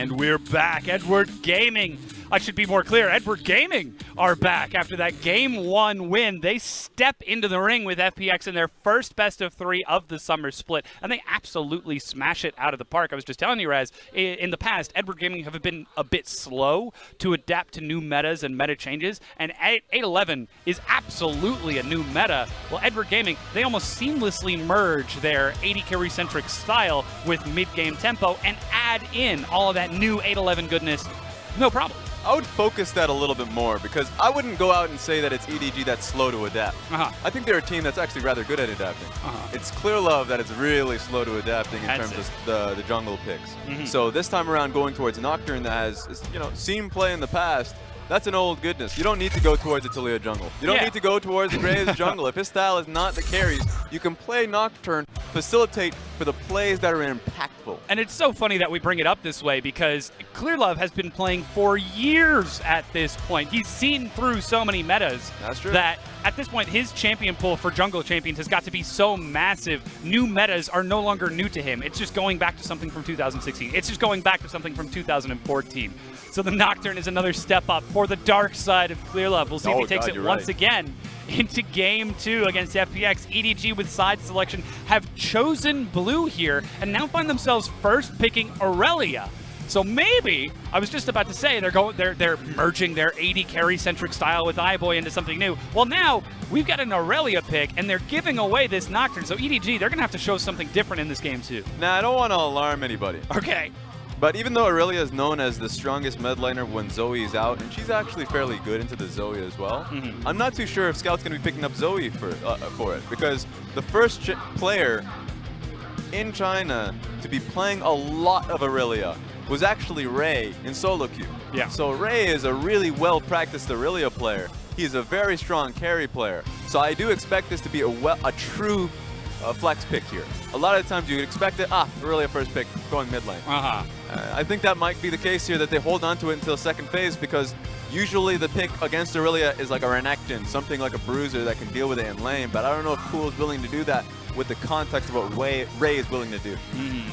And we're back. Edward Gaming, I should be more clear, Edward Gaming are back after that Game 1 win. They step into the ring with FPX in their first best of 3 of the Summer Split, and they absolutely smash it out of the park. I was just telling you, Raz, in the past, Edward Gaming have been a bit slow to adapt to new metas and meta changes, and 8-11 is absolutely a new meta. Well, Edward Gaming, they almost seamlessly merge their 80 carry-centric style with mid-game tempo and add in all of that new 8-11 goodness. No problem. I would focus that a little bit more because I wouldn't go out and say that it's EDG that's slow to adapt. I think they're a team that's actually rather good at adapting. It's Clear Love that is really slow to adapting in terms of the jungle picks. So this time around going towards Nocturne that has, seen play in the past, that's an old goodness. You don't need to go towards Italia jungle. You don't need to go towards the Graves jungle. If his style is not the carries, you can play Nocturne, facilitate for the plays that are impactful. And it's so funny that we bring it up this way because Clear Love has been playing for years at this point. He's seen through so many metas. That's true. That at this point, his champion pool for jungle champions has got to be so massive. New metas are no longer new to him. It's just going back to something from 2016. It's just going back to something from 2014. So the Nocturne is another step up for the dark side of Clear Love. We'll see if he takes it once again into Game 2 against FPX. EDG with side selection have chosen blue here and now find themselves first picking Aurelia. So maybe, I was just about to say, they're merging their 80 carry-centric style with iBoy into something new. Well, now we've got an Aurelia pick, and they're giving away this Nocturne. So EDG, they're going to have to show something different in this game, too. Nah, I don't want to alarm anybody. Okay. But even though Aurelia is known as the strongest mid laner when Zoe is out, and she's actually fairly good into the Zoe as well, I'm not too sure if Scout's going to be picking up Zoe for it, because the first player in China to be playing a lot of Aurelia was actually Ray in solo queue. Yeah. So Ray is a really well-practiced Aurelia player. He's a very strong carry player. So I do expect this to be a true flex pick here. A lot of times you would expect it, Aurelia first pick, going mid lane. I think that might be the case here, that they hold on to it until second phase, because usually the pick against Aurelia is like a Renekton, something like a Bruiser that can deal with it in lane, but I don't know if Cool is willing to do that with the context of what Ray is willing to do.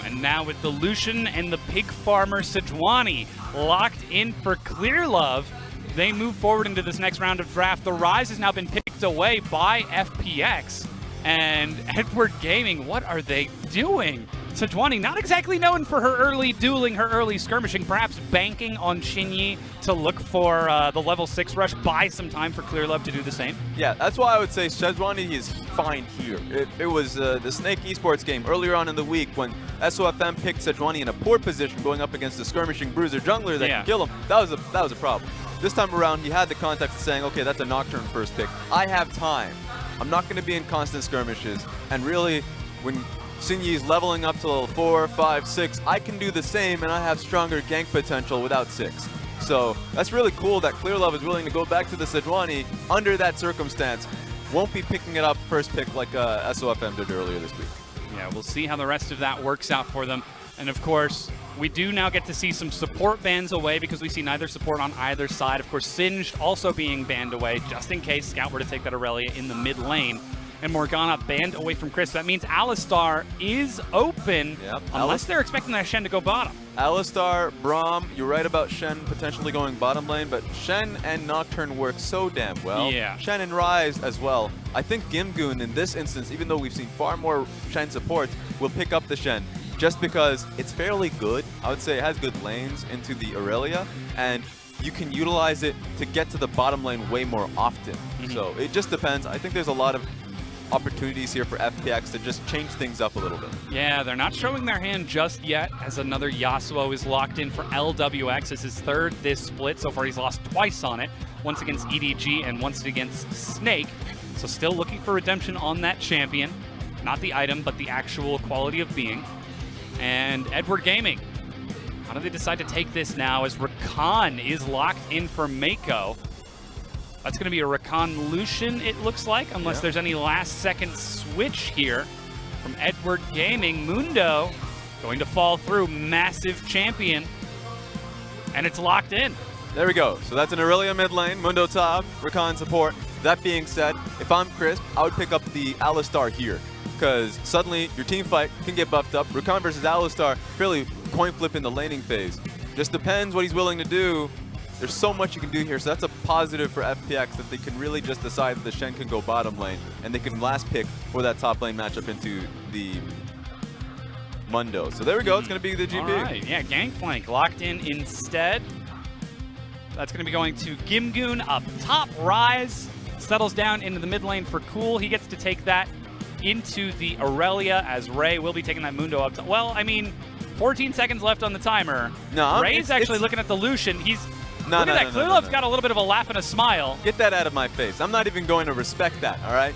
And now with the Lucian and the Pig Farmer Sejuani locked in for Clear Love, they move forward into this next round of draft. The Rise has now been picked away by FPX. And Edward Gaming, what are they doing? Sejuani, not exactly known for her early dueling, her early skirmishing, perhaps banking on Shinyi to look for the level 6 rush, buy some time for Clear Love to do the same. Yeah, that's why I would say Sejuani is fine here. It was the Snake Esports game earlier on in the week when SOFM picked Sejuani in a poor position going up against the skirmishing Bruiser jungler that can kill him. That was a problem. This time around, he had the context of saying, okay, that's a Nocturne first pick. I have time. I'm not going to be in constant skirmishes, and really, when Xinyi's leveling up to level 4, 5, 6, I can do the same, and I have stronger gank potential without 6. So that's really cool that Clear Love is willing to go back to the Sejuani under that circumstance. Won't be picking it up first pick like SOFM did earlier this week. Yeah, we'll see how the rest of that works out for them. And of course, we do now get to see some support bans away because we see neither support on either side. Of course, Singed also being banned away just in case Scout were to take that Aurelia in the mid lane. And Morgana banned away from Chris. That means Alistar is open, unless they're expecting that Shen to go bottom. Alistar, Braum, you're right about Shen potentially going bottom lane, but Shen and Nocturne work so damn well. Yeah. Shen and Ryze as well. I think Gimgoon in this instance, even though we've seen far more Shen supports, will pick up the Shen just because it's fairly good. I would say it has good lanes into the Aurelia, and you can utilize it to get to the bottom lane way more often. So it just depends. I think there's a lot of opportunities here for FPX to just change things up a little bit. Yeah, they're not showing their hand just yet, as another Yasuo is locked in for LWX. It's his third this split. So far, he's lost twice on it, once against EDG and once against Snake. So still looking for redemption on that champion. Not the item, but the actual quality of being. And Edward Gaming, how do they decide to take this now as Rakan is locked in for Mako? That's going to be a Rakan Lucian, it looks like, unless there's any last-second switch here from Edward Gaming. Mundo going to fall through. Massive champion. And it's locked in. There we go. So that's an Aurelia mid lane, Mundo top, Rakan support. That being said, if I'm Crisp, I would pick up the Alistar here, because suddenly your team fight can get buffed up. Rakan versus Alistar, fairly coin flip in the laning phase. Just depends what he's willing to do. There's so much you can do here, so that's a positive for FPX that they can really just decide that the Shen can go bottom lane, and they can last pick for that top lane matchup into the Mundo. So there we go, it's going to be the GP. All right, yeah, Gangplank locked in instead. That's going to be going to Gimgoon up top. Rise settles down into the mid lane for Cool. He gets to take that into the Aurelia as Ray will be taking that Mundo up top. Well, I mean, 14 seconds left on the timer. No, Ray's actually looking at the Lucian. He's No, Look at that. Clearlove's got a little bit of a laugh and a smile. Get that out of my face. I'm not even going to respect that, all right?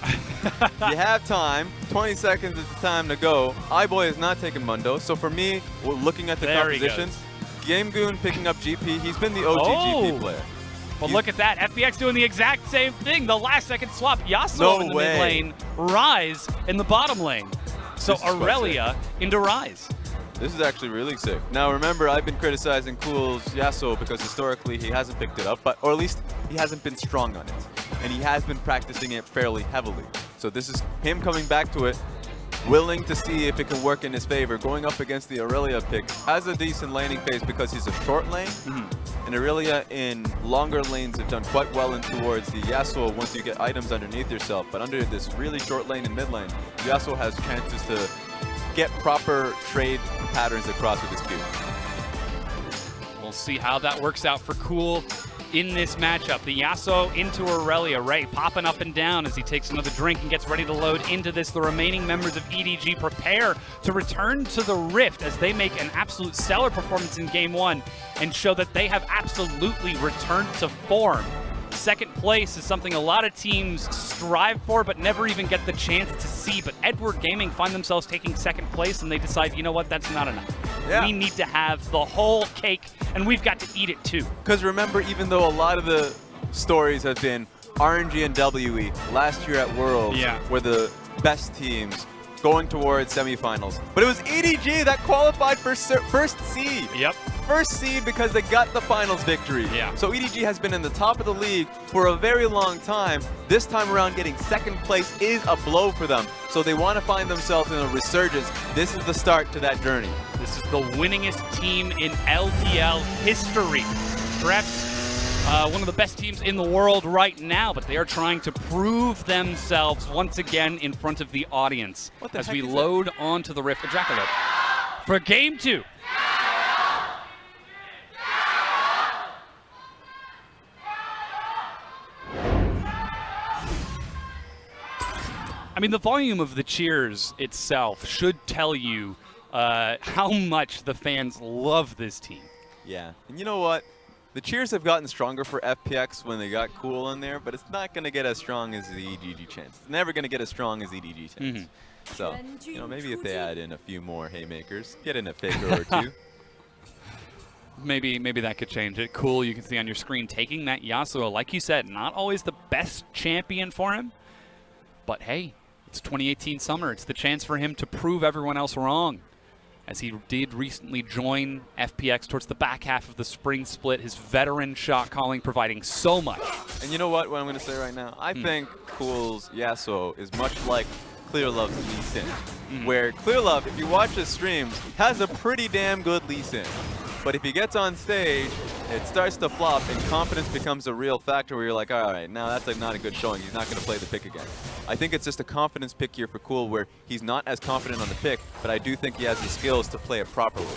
You have time. 20 seconds is the time to go. iBoy is not taking Mundo. So for me, looking at the compositions, Gamegoon picking up GP. He's been the OG GP player. Well, look at that. FPX doing the exact same thing. The last second swap. Yasuo in the mid lane. Rise in the bottom lane. So Aurelia into Rise. This is actually really sick. Now remember, I've been criticizing Cool's Yasuo because historically he hasn't picked it up, or at least he hasn't been strong on it. And he has been practicing it fairly heavily. So this is him coming back to it, willing to see if it can work in his favor. Going up against the Aurelia pick, has a decent laning phase because he's a short lane. And Aurelia in longer lanes have done quite well in towards the Yasuo once you get items underneath yourself. But under this really short lane and mid lane, Yasuo has chances to get proper trade patterns across with his Q. We'll see how that works out for Cool in this matchup. The Yasuo into Aurelia. Ray popping up and down as he takes another drink and gets ready to load into this. The remaining members of EDG prepare to return to the Rift as they make an absolute stellar performance in Game 1 and show that they have absolutely returned to form. Second place is something a lot of teams strive for but never even get the chance to see. But Edward Gaming find themselves taking second place and they decide, you know what, that's not enough. We need to have the whole cake and we've got to eat it too. Because remember, even though a lot of the stories have been RNG and WE last year at Worlds were the best teams going towards semifinals. But it was EDG that qualified for first seed. First seed because they got the finals victory. So EDG has been in the top of the league for a very long time. This time around, getting second place is a blow for them. So they want to find themselves in a resurgence. This is the start to that journey. This is the winningest team in LPL history. Perhaps one of the best teams in the world right now, but they are trying to prove themselves once again in front of the audience as we load onto the Rift. Jackalope for Game 2. I mean, the volume of the cheers itself should tell you how much the fans love this team. Yeah, and you know what? The cheers have gotten stronger for FPX when they got Cool in there, but it's not going to get as strong as the EDG chance. It's never going to get as strong as EDG chance. So, you know, maybe if they add in a few more haymakers, get in a faker or two. Maybe that could change it. Cool, you can see on your screen taking that Yasuo. Like you said, not always the best champion for him, but hey, it's 2018 summer. It's the chance for him to prove everyone else wrong, as he did recently join FPX towards the back half of the spring split. His veteran shot calling providing so much. And you know what I'm going to say right now? I think Cool's Yasuo is much like Clearlove's Lee Sin, where Clearlove, if you watch his streams, has a pretty damn good Lee Sin. But if he gets on stage, it starts to flop and confidence becomes a real factor where you're like, all right, now that's like not a good showing. He's not going to play the pick again. I think it's just a confidence pick here for Cool where he's not as confident on the pick, but I do think he has the skills to play it properly.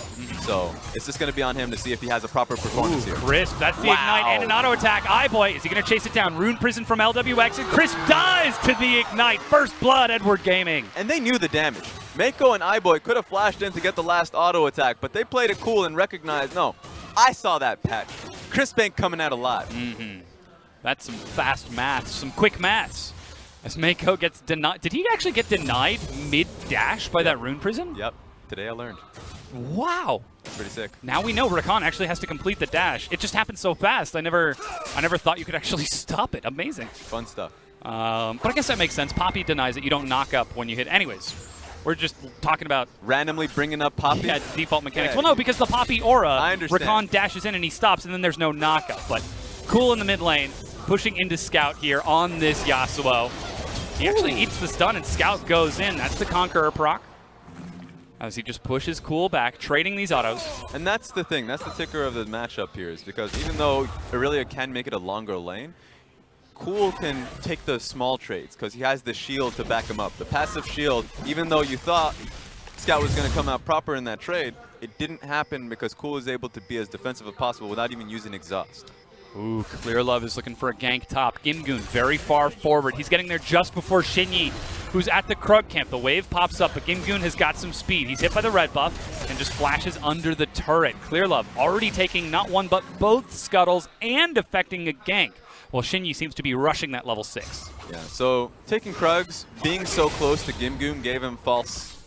So it's just going to be on him to see if he has a proper performance here. Crisp, that's the ignite and an auto attack. iBoy, is he going to chase it down? Rune Prison from LWX, and Crisp dies to the ignite. First blood, Edward Gaming. And they knew the damage. Mako and iBoy could have flashed in to get the last auto attack, but they played it cool and recognized, no, I saw that patch. Crisp ain't coming out alive. That's some fast maths, some quick maths. As Mako gets denied. Did he actually get denied mid-dash by that Rune Prison? Yep. Today I learned. Wow. That's pretty sick. Now we know Rakan actually has to complete the dash. It just happened so fast. I never thought you could actually stop it. Amazing. Fun stuff. But I guess that makes sense. Poppy denies it. You don't knock up when you hit. Anyways, we're just talking about randomly bringing up Poppy. Yeah, default mechanics. Well, no, because the Poppy aura, I understand. Rakan dashes in and he stops, and then there's no knockup. But Cool in the mid lane, pushing into Scout here on this Yasuo. He actually eats the stun, and Scout goes in. That's the Conqueror proc. As he just pushes Cool back, trading these autos. And that's the thing. That's the ticker of the matchup here, is because even though Aurelia can make it a longer lane, Cool can take the small trades because he has the shield to back him up. The passive shield, even though you thought Scout was going to come out proper in that trade, it didn't happen because Cool was able to be as defensive as possible without even using exhaust. Ooh, Clear Love is looking for a gank top. Gimgoon very far forward. He's getting there just before Shinyi, who's at the Krug camp. The wave pops up, but Gimgoon has got some speed. He's hit by the red buff and just flashes under the turret. Clear Love already taking not one but both scuttles and affecting a gank, while Shinyi seems to be rushing that level 6. Yeah, so taking Krugs, being so close to Gimgoon gave him false,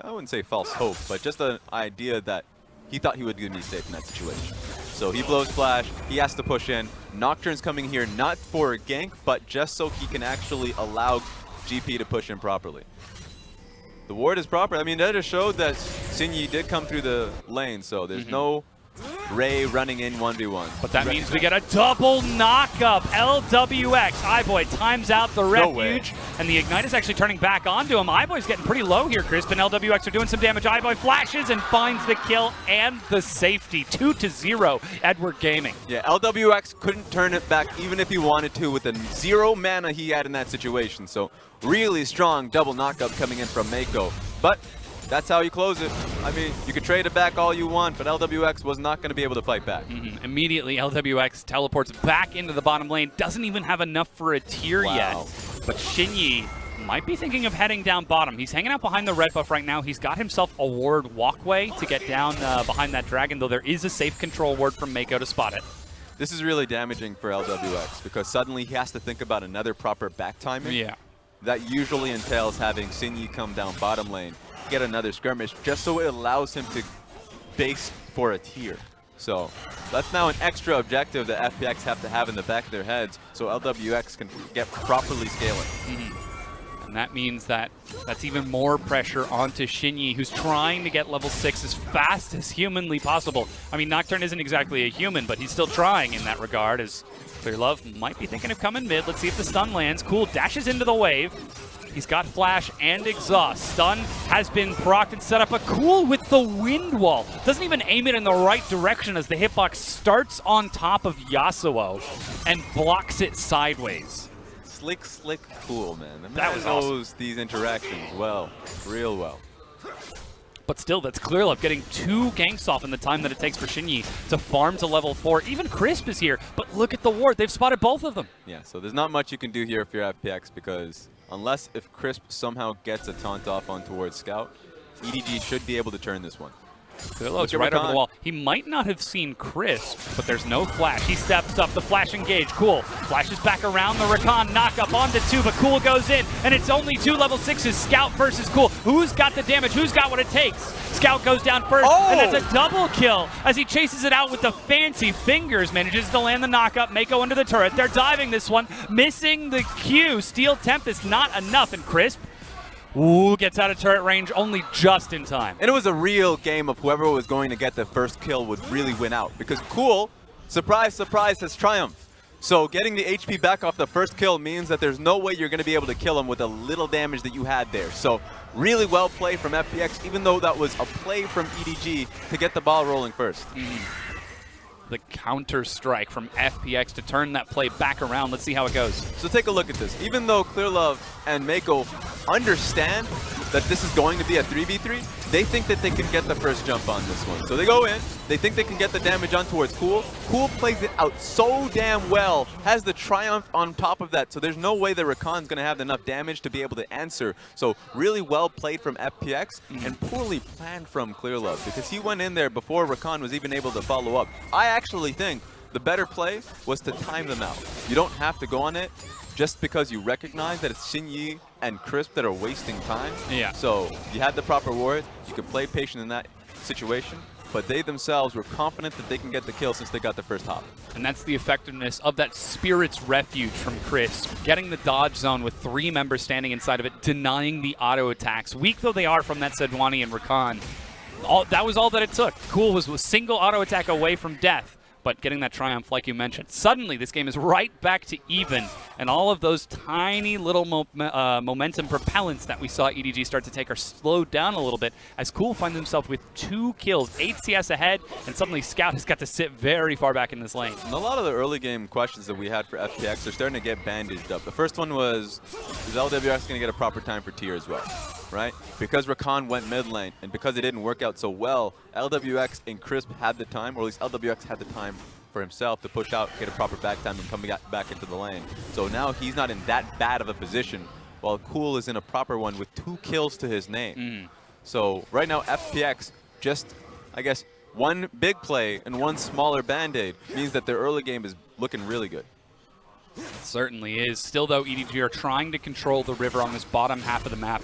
I wouldn't say false hope, but just an idea that he thought he would be safe in that situation. So he blows Flash, he has to push in. Nocturne's coming here not for a gank, but just so he can actually allow GP to push in properly. The ward is proper. I mean, that just showed that Shinyi did come through the lane, so there's no Ray running in 1v1. But that means we get a double knock-up. LWX. iBoy times out the refuge, and the Ignite is actually turning back onto him. iBoy's getting pretty low here, Crisp, and LWX are doing some damage. iBoy flashes and finds the kill and the safety. 2-0, Edward Gaming. Yeah, LWX couldn't turn it back even if he wanted to with the 0 mana he had in that situation. So really strong double knock-up coming in from Mako. But that's how you close it. I mean, you could trade it back all you want, but LWX was not going to be able to fight back. Immediately, LWX teleports back into the bottom lane. Doesn't even have enough for a tier yet. But Shinyi might be thinking of heading down bottom. He's hanging out behind the red buff right now. He's got himself a ward walkway to get down behind that dragon, though there is a safe control ward from Mako to spot it. This is really damaging for LWX because suddenly he has to think about another proper back timing. Yeah. That usually entails having Shinyi come down bottom lane, get another skirmish, just so it allows him to base for a tier. So that's now an extra objective that FPX have to have in the back of their heads so LWX can get properly scaling. And that means that that's even more pressure onto Shinyi, who's trying to get level 6 as fast as humanly possible. I mean, Nocturne isn't exactly a human, but he's still trying in that regard, as Clear Love might be thinking of coming mid. Let's see if the stun lands. Cool dashes into the wave. He's got flash and exhaust. Stun has been procced and set up. A Cool with the wind wall. Doesn't even aim it in the right direction as the hitbox starts on top of Yasuo and blocks it sideways. Slick Cool, man. The that was awesome. These interactions well, real well. But still, that's Clear Love getting 2 ganks off in the time that it takes for Shinyi to farm to level 4. Even Crisp is here, but look at the ward. They've spotted both of them. Yeah, so there's not much you can do here if you're FPX because unless if Crisp somehow gets a taunt off on towards Scout, EDG should be able to turn this one. Clear Love's right over the wall. He might not have seen Crisp, but there's no flash. He steps up, the flash engage. Cool. Flashes back around the Rakan, knock up onto 2, but Cool goes in, and it's only 2 level 6s. Scout versus Cool. Who's got the damage? Who's got what it takes? Scout goes down first, and that's a double kill as he chases it out with the fancy fingers, manages to land the knockup. Mako under the turret. They're diving this one, missing the Q. Steel Tempest, not enough, and Crisp gets out of turret range only just in time. And it was a real game of whoever was going to get the first kill would really win out because Cool, surprise, surprise, has triumphed. So getting the HP back off the first kill means that there's no way you're going to be able to kill him with the little damage that you had there. So really well played from FPX, even though that was a play from EDG to get the ball rolling first. The counter strike from FPX to turn that play back around. Let's see how it goes. So take a look at this. Even though Clear Love and Mako understand that this is going to be a 3v3, they think that they can get the first jump on this one. So they go in, they think they can get the damage on towards Cool. Cool plays it out so damn well, has the triumph on top of that, so there's no way that Rakan's going to have enough damage to be able to answer. So really well played from FPX and poorly planned from Clear Love because he went in there before Rakan was even able to follow up. I actually think the better play was to time them out. You don't have to go on it just because you recognize that it's Shinyi and Crisp that are wasting time. Yeah. So you had the proper ward, you could play patient in that situation, but they themselves were confident that they can get the kill since they got the first hop. And that's the effectiveness of that Spirit's Refuge from Crisp, getting the dodge zone with 3 members standing inside of it, denying the auto attacks. Weak though they are from that Sejuani and Rakan, that was all that it took. Cool was a single auto attack away from death. but getting that triumph, like you mentioned. Suddenly, this game is right back to even, and all of those tiny little momentum propellants that we saw EDG start to take are slowed down a little bit as Cool finds himself with 2 kills, 8 CS ahead, and suddenly Scout has got to sit very far back in this lane. And a lot of the early game questions that we had for FPX are starting to get bandaged up. The first one was, is LWX going to get a proper time for tier as well? Right? Because Rakan went mid lane, and because it didn't work out so well, LWX and Crisp had the time, or at least LWX had the time for himself to push out, get a proper back time, and come back into the lane. So now he's not in that bad of a position, while Cool is in a proper one with 2 kills to his name. So right now, FPX just, I guess, 1 big play and 1 smaller band-aid means that their early game is looking really good. It certainly is. Still, though, EDG are trying to control the river on this bottom half of the map.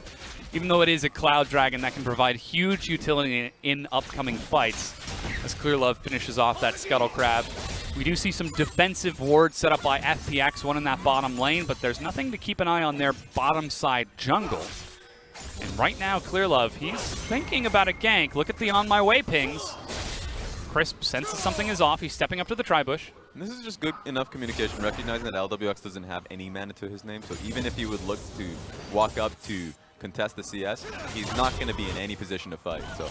Even though it is a Cloud Dragon that can provide huge utility in upcoming fights. As Clearlove finishes off that Scuttle Crab. We do see some defensive wards set up by FPX, one in that bottom lane, but there's nothing to keep an eye on their bottom side jungle. And right now, Clearlove, he's thinking about a gank. Look at the on my way pings. Crisp senses something is off. He's stepping up to the tri-bush. And this is just good enough communication, recognizing that LWX doesn't have any mana to his name. So even if he would look to walk up to contest the CS, he's not going to be in any position to fight. So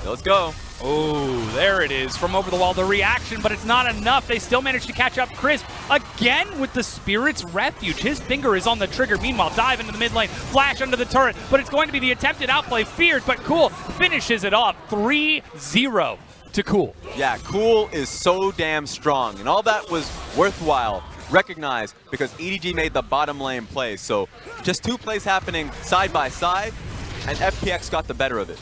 let's go. Oh, there it is from over the wall. The reaction, but it's not enough. They still manage to catch up. Crisp again with the Spirit's Refuge. His finger is on the trigger. Meanwhile, dive into the mid lane, flash under the turret, but it's going to be the attempted outplay. Feared, but Cool finishes it off. 3-0 to Cool. Yeah, Cool is so damn strong, and all that was worthwhile. Recognized because EDG made the bottom lane play. So just 2 plays happening side by side, and FPX got the better of it.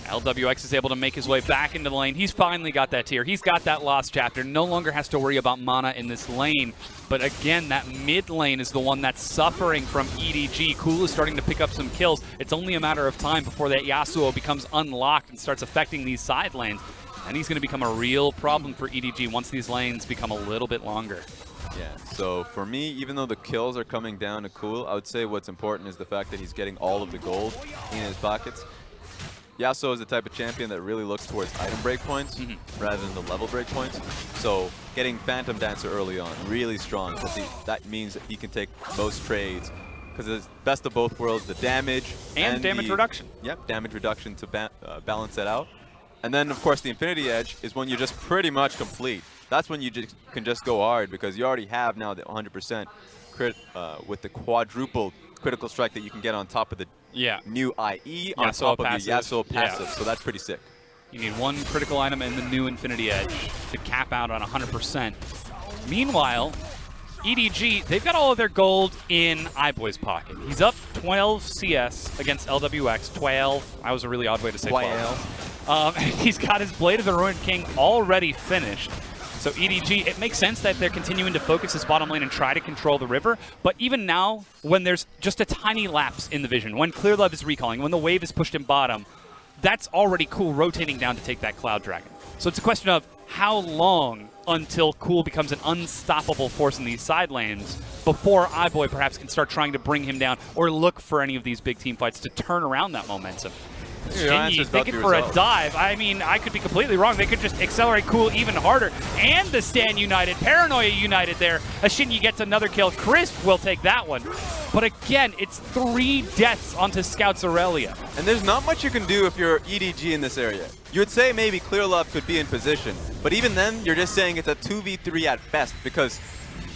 LWX is able to make his way back into the lane. He's finally got that tier. He's got that lost chapter. No longer has to worry about mana in this lane. But again, that mid lane is the one that's suffering from EDG. Cool is starting to pick up some kills. It's only a matter of time before that Yasuo becomes unlocked and starts affecting these side lanes. And he's going to become a real problem for EDG once these lanes become a little bit longer. Yeah, so for me, even though the kills are coming down to Cool, I would say what's important is the fact that he's getting all of the gold in his pockets. Yasuo is the type of champion that really looks towards item breakpoints rather than the level breakpoints. So getting Phantom Dancer early on, really strong, because that means that he can take most trades. Because it's best of both worlds, the damage and damage reduction. Yep, damage reduction to balance that out. And then, of course, the Infinity Edge is when you're just pretty much complete. That's when you can just go hard, because you already have now the 100% crit with the quadruple critical strike that you can get on top of the new IE on top of the Yasuo passive. So that's pretty sick. You need 1 critical item and the new Infinity Edge to cap out on 100%. Meanwhile, EDG, they've got all of their gold in iBoy's pocket. He's up 12 CS against LWX. 12. That was a really odd way to say 12. He's got his Blade of the Ruined King already finished. So EDG, it makes sense that they're continuing to focus his bottom lane and try to control the river. But even now, when there's just a tiny lapse in the vision, when Clearlove is recalling, when the wave is pushed in bottom, that's already Cool rotating down to take that Cloud Dragon. So it's a question of how long until Cool becomes an unstoppable force in these side lanes before iBoy perhaps can start trying to bring him down or look for any of these big team fights to turn around that momentum. Shinyi thinking for a dive. I mean, I could be completely wrong. They could just accelerate Cool even harder. And the Stan United, Paranoia United there. As Shinyi gets another kill. Crisp will take that one. But again, it's 3 deaths onto Scout's Aurelia. And there's not much you can do if you're EDG in this area. You would say maybe Clearlove could be in position. But even then, you're just saying it's a 2v3 at best, because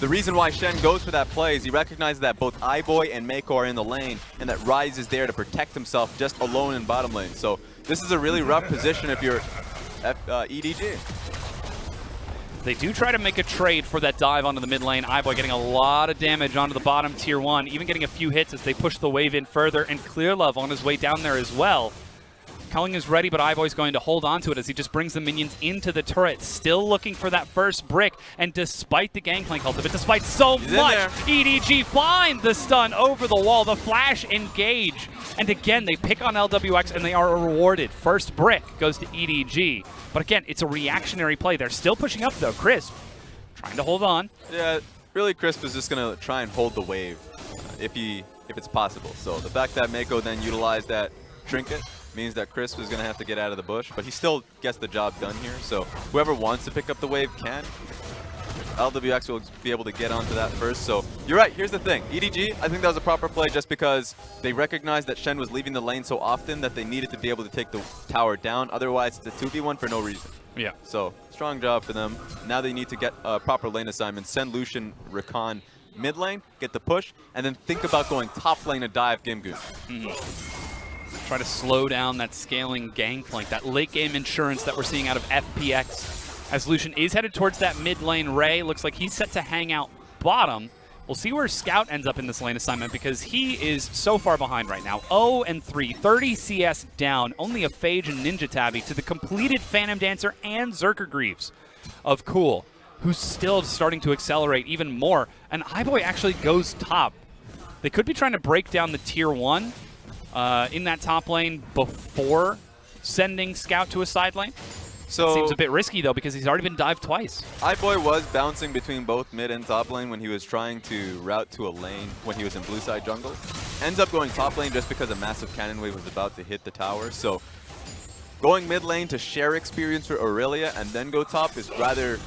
the reason why Shen goes for that play is he recognizes that both iBoy and Mako are in the lane, and that Rise is there to protect himself just alone in bottom lane. So this is a really rough position if you're EDG. They do try to make a trade for that dive onto the mid lane. iBoy getting a lot of damage onto the bottom tier 1, even getting a few hits as they push the wave in further, and Clearlove on his way down there as well. Culling is ready, but iBoy's going to hold on to it as he just brings the minions into the turret, still looking for that first brick. And despite the Gangplank ultimate, despite so much, EDG find the stun over the wall, the flash engage. And again, they pick on LWX and they are rewarded. First brick goes to EDG. But again, it's a reactionary play. They're still pushing up though. Crisp trying to hold on. Yeah, really Crisp is just going to try and hold the wave if it's possible. So the fact that Mako then utilized that trinket means that Crisp is going to have to get out of the bush, but he still gets the job done here. So whoever wants to pick up the wave can. LWX will be able to get onto that first. So you're right. Here's the thing. EDG, I think that was a proper play just because they recognized that Shen was leaving the lane so often that they needed to be able to take the tower down. Otherwise, it's a 2v1 for no reason. Yeah. So strong job for them. Now they need to get a proper lane assignment. Send Lucian, Rakan mid lane, get the push, and then think about going top lane to dive Gimgoon. Try to slow down that scaling gangplank, that late game insurance that we're seeing out of FPX. As Lucian is headed towards that mid lane, Ray looks like he's set to hang out bottom. We'll see where Scout ends up in this lane assignment because he is so far behind right now. 0-3, 30 CS down, only a Phage and Ninja Tabby to the completed Phantom Dancer and Zerker Greaves of Cool, who's still starting to accelerate even more. And iBoy actually goes top. They could be trying to break down the tier 1 in that top lane before sending Scout to a side lane. So seems a bit risky though because he's already been dived twice. iBoy was bouncing between both mid and top lane when he was trying to route to a lane when he was in blue side jungle. Ends up going top lane just because a massive cannon wave was about to hit the tower. So going mid lane to share experience for Aurelia and then go top is rather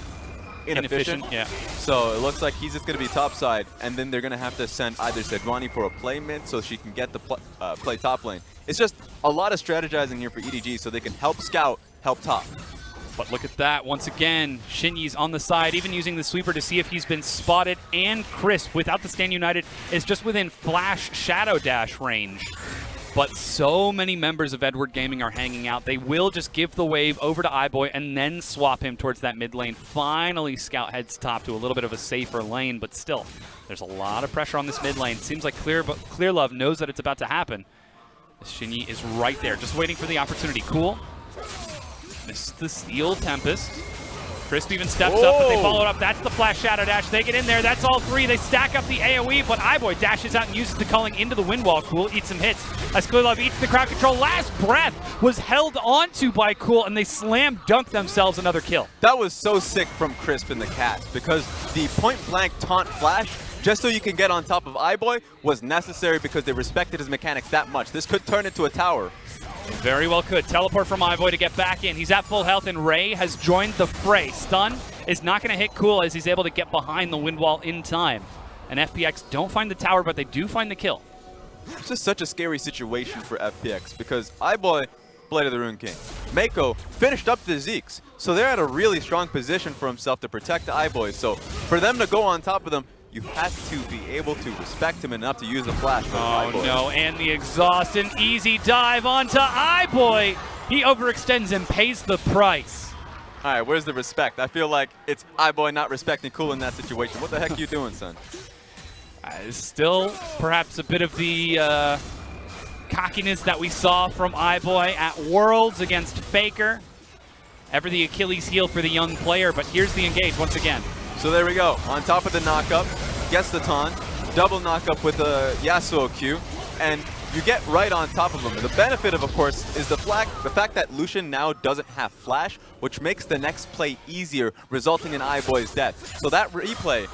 inefficient. Yeah. So it looks like he's just going to be top side, and then they're going to have to send either Sejuani for a play mid so she can get the play top lane. It's just a lot of strategizing here for EDG so they can help Scout, help top. But look at that. Once again, Shinyi's on the side, even using the sweeper to see if he's been spotted. And Crisp, without the Stand United, is just within Flash Shadow Dash range. But so many members of Edward Gaming are hanging out. They will just give the wave over to iBoy and then swap him towards that mid lane. Finally, Scout heads top to a little bit of a safer lane, but still, there's a lot of pressure on this mid lane. Seems like Clearlove knows that it's about to happen. Shinyi is right there, just waiting for the opportunity. Cool. Missed the Steel Tempest. Crisp even steps up, but they follow it up. That's the Flash Shadow Dash. They get in there. That's all three. They stack up the AoE, but iBoy dashes out and uses the culling into the wind wall. Cool eats some hits as Clearlove eats the crowd control. Last breath was held onto by Cool, and they slam dunk themselves another kill. That was so sick from Crisp and the Cats because the point-blank taunt flash, just so you can get on top of iBoy, was necessary because they respected his mechanics that much. This could turn into a tower. It very well could. Teleport from iBoy to get back in. He's at full health, and Ray has joined the fray. Stun is not going to hit Cool as he's able to get behind the wind wall in time. And FPX don't find the tower, but they do find the kill. It's just such a scary situation for FPX because iBoy, Blade of the Rune King, Mako finished up the Zeeks, so they're at a really strong position for himself to protect the iBoy. So for them to go on top of them, you have to be able to respect him enough to use the flash. Oh no, and the exhaust, an easy dive onto iBoy. He overextends and pays the price. All right, where's the respect? I feel like it's iBoy not respecting Cool in that situation. What the heck are you doing, son? Still perhaps a bit of the cockiness that we saw from iBoy at Worlds against Faker. Ever the Achilles heel for the young player, but here's the engage once again. So there we go. On top of the knockup, gets the taunt, double knockup with a Yasuo Q, and you get right on top of him. The benefit of course, is the fact that Lucian now doesn't have flash, which makes the next play easier, resulting in iBoy's death. So that replay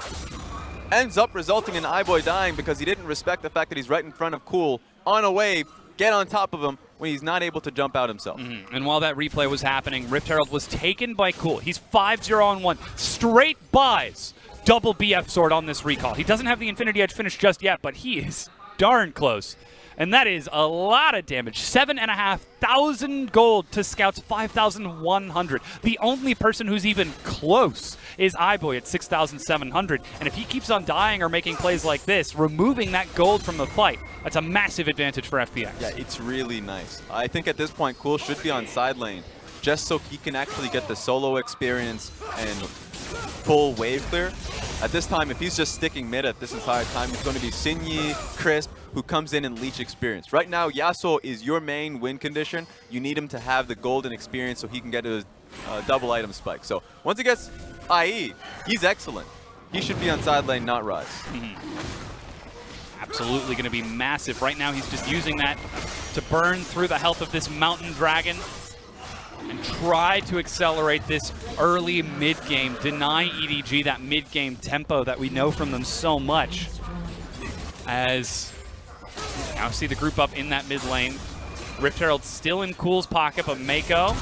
ends up resulting in iBoy dying because he didn't respect the fact that he's right in front of Cool, on a wave, get on top of him when he's not able to jump out himself. And while that replay was happening, Rift Herald was taken by Cool. He's 5-0-1, straight buys double BF sword on this recall. He doesn't have the Infinity Edge finish just yet, but he is darn close. And that is a lot of damage. 7,500 gold to Scout's 5,100. The only person who's even close is iBoy at 6,700. And if he keeps on dying or making plays like this, removing that gold from the fight, that's a massive advantage for FPX. Yeah, it's really nice. I think at this point, Cool should be on side lane, just so he can actually get the solo experience and full wave clear. At this time, if he's just sticking mid at this entire time, it's going to be Shinyi, Crisp, who comes in and leech experience. Right now, Yasuo is your main win condition. You need him to have the golden experience so he can get his double item spike. So once he gets IE, he's excellent. He should be on side lane, not Rise. Absolutely going to be massive. Right now, he's just using that to burn through the health of this Mountain Dragon and try to accelerate this early mid-game, deny EDG that mid-game tempo that we know from them so much. As now see the group up in that mid lane. Rift Herald still in Cool's pocket, but Mako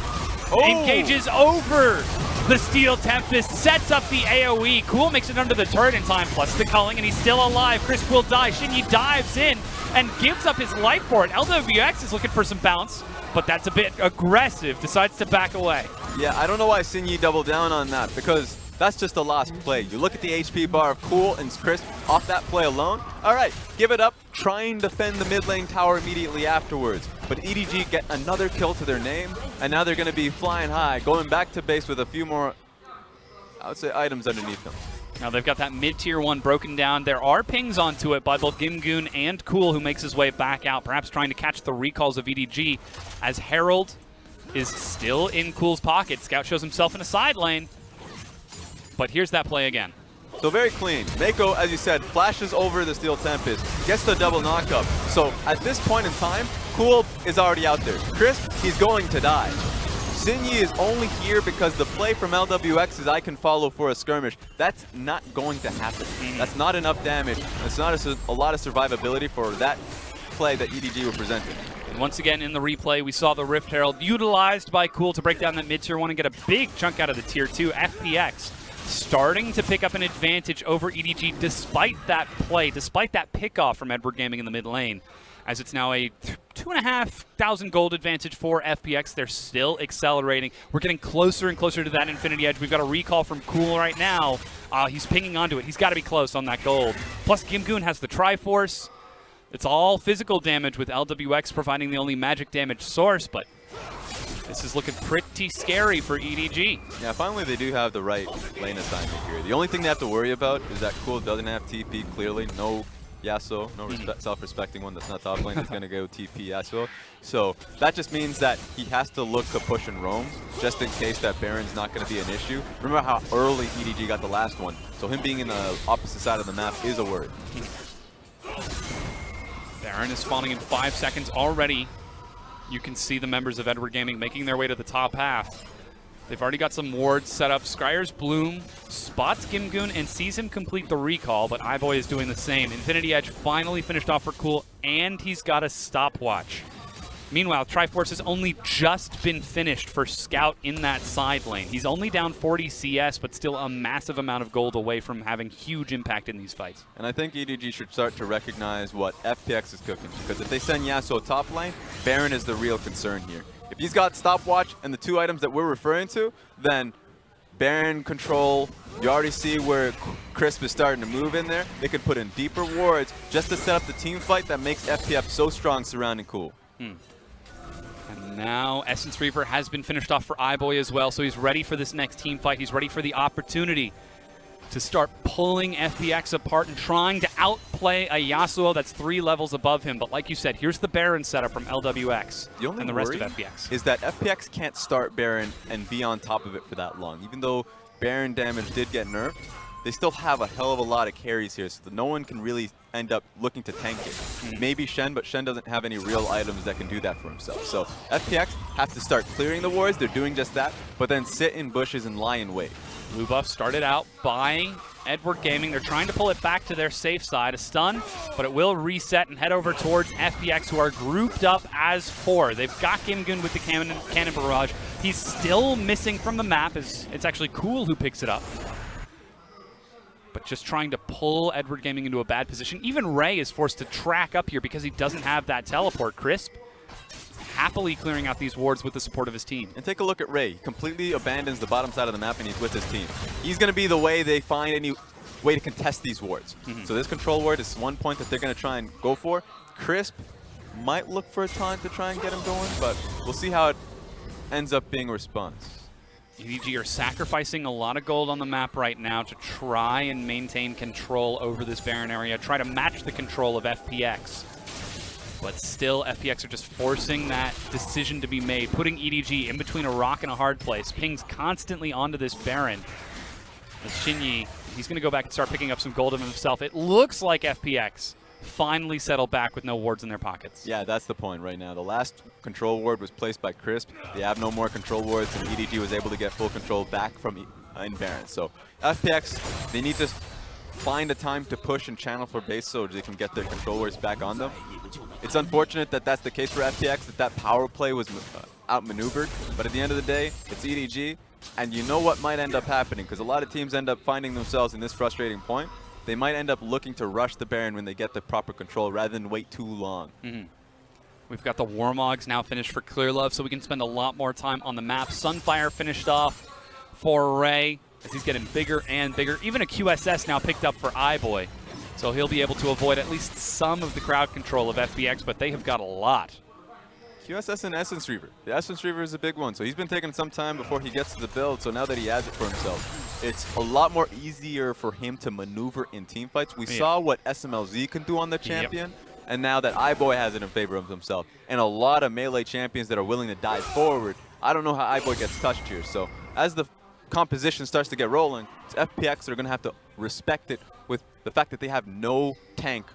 engages over the Steel Tempest, sets up the AoE. Cool makes it under the turret in time, plus the culling, and he's still alive. Crisp will die. Shinyi dives in and gives up his life for it. LWX is looking for some bounce, but that's a bit aggressive, decides to back away. Yeah, I don't know why Shinyi doubled down on that, because that's just a lost play. You look at the HP bar of Cool and Crisp off that play alone. All right, give it up. Try and defend the mid lane tower immediately afterwards. But EDG get another kill to their name, and now they're going to be flying high, going back to base with a few more, I would say, items underneath them. Now they've got that mid-tier 1 broken down. There are pings onto it by both Gimgoon and Cool, who makes his way back out, perhaps trying to catch the recalls of EDG, as Herald is still in Cool's pocket. Scout shows himself in a side lane, but here's that play again. So very clean. Mako, as you said, flashes over the Steel Tempest, gets the double knockup. So at this point in time, Cool is already out there. Crisp, he's going to die. Shinyi is only here because the play from LWX is I can follow for a skirmish. That's not going to happen. That's not enough damage. It's not a lot of survivability for that play that EDG were presenting. And once again in the replay, we saw the Rift Herald utilized by Cool to break down that mid-tier 1 and get a big chunk out of the tier 2. FPX starting to pick up an advantage over EDG despite that play, despite that pickoff from Edward Gaming in the mid lane, as it's now a 2,500 gold advantage for FPX. They're still accelerating. We're getting closer and closer to that Infinity Edge. We've got a recall from Cool right now. He's pinging onto it. He's got to be close on that gold. Plus, Gimgoon has the Triforce. It's all physical damage with LWX providing the only magic damage source, but this is looking pretty scary for EDG. Yeah, finally they do have the right lane assignment here. The only thing they have to worry about is that Cool doesn't have TP, clearly. No Yasuo, no self-respecting one that's not top lane is going to go TP Yasuo. So that just means that he has to look to push and roam, just in case that Baron's not going to be an issue. Remember how early EDG got the last one, so him being in the opposite side of the map is a worry. Baron is spawning in 5 seconds already. You can see the members of Edward Gaming making their way to the top half. They've already got some wards set up. Scryer's Bloom spots Gimgoon and sees him complete the recall, but iBoy is doing the same. Infinity Edge finally finished off for Cool, and he's got a stopwatch. Meanwhile, Triforce has only just been finished for Scout in that side lane. He's only down 40 CS, but still a massive amount of gold away from having huge impact in these fights. And I think EDG should start to recognize what FPX is cooking, because if they send Yasuo top lane, Baron is the real concern here. If he's got stopwatch and the 2 items that we're referring to, then Baron control, you already see where Crisp is starting to move in there. They could put in deeper wards just to set up the team fight that makes FPX so strong surrounding Cool. And now Essence Reaper has been finished off for iBoy as well, so he's ready for this next team fight. He's ready for the opportunity to start pulling FPX apart and trying to outplay a Yasuo that's 3 levels above him. But like you said, here's the Baron setup from LWX and the rest of FPX. Is that FPX can't start Baron and be on top of it for that long. Even though Baron damage did get nerfed, they still have a hell of a lot of carries here, so that no one can really end up looking to tank it. Maybe Shen, but Shen doesn't have any real items that can do that for himself. So FPX have to start clearing the wards. They're doing just that, but then sit in bushes and lie in wait. Blue buff started out by Edward Gaming. They're trying to pull it back to their safe side. A stun, but it will reset and head over towards FPX, who are grouped up as 4. They've got Gimgoon with the cannon barrage. He's still missing from the map. It's actually Cool who picks it up. But just trying to pull Edward Gaming into a bad position. Even Ray is forced to track up here because he doesn't have that teleport. Crisp happily clearing out these wards with the support of his team. And take a look at Ray. He completely abandons the bottom side of the map and he's with his team. He's going to be the way they find any way to contest these wards. So this control ward is one point that they're going to try and go for. Crisp might look for a taunt to try and get him going, but we'll see how it ends up being a response. EDG are sacrificing a lot of gold on the map right now to try and maintain control over this Baron area, try to match the control of FPX. But still, FPX are just forcing that decision to be made, putting EDG in between a rock and a hard place. Pings constantly onto this Baron. As Shinyi, he's going to go back and start picking up some gold of himself. It looks like FPX finally settled back with no wards in their pockets. Yeah, that's the point right now. The last control ward was placed by Crisp. They have no more control wards, and EDG was able to get full control back from in Baron. So FPX, they need to find a time to push and channel for base so they can get their controllers back on them. It's unfortunate that that's the case for FPX, that power play was outmaneuvered, but at the end of the day, it's EDG, and you know what might end up happening, because a lot of teams end up finding themselves in this frustrating point. They might end up looking to rush the Baron when they get the proper control rather than wait too long. We've got the Warmogs now finished for Clearlove, so we can spend a lot more time on the map. Sunfire finished off for Ray as he's getting bigger and bigger. Even a QSS now picked up for iBoy, so he'll be able to avoid at least some of the crowd control of FPX, but they have got a lot. QSS and Essence Reaver. The Essence Reaver is a big one, so he's been taking some time before he gets to the build, so now that he adds it for himself, it's a lot more easier for him to maneuver in team fights. We saw what SMLZ can do on the champion, and now that iBoy has it in favor of himself, and a lot of melee champions that are willing to dive forward. I don't know how iBoy gets touched here, so as the composition starts to get rolling, it's FPX that are going to have to respect it with the fact that they have no tank.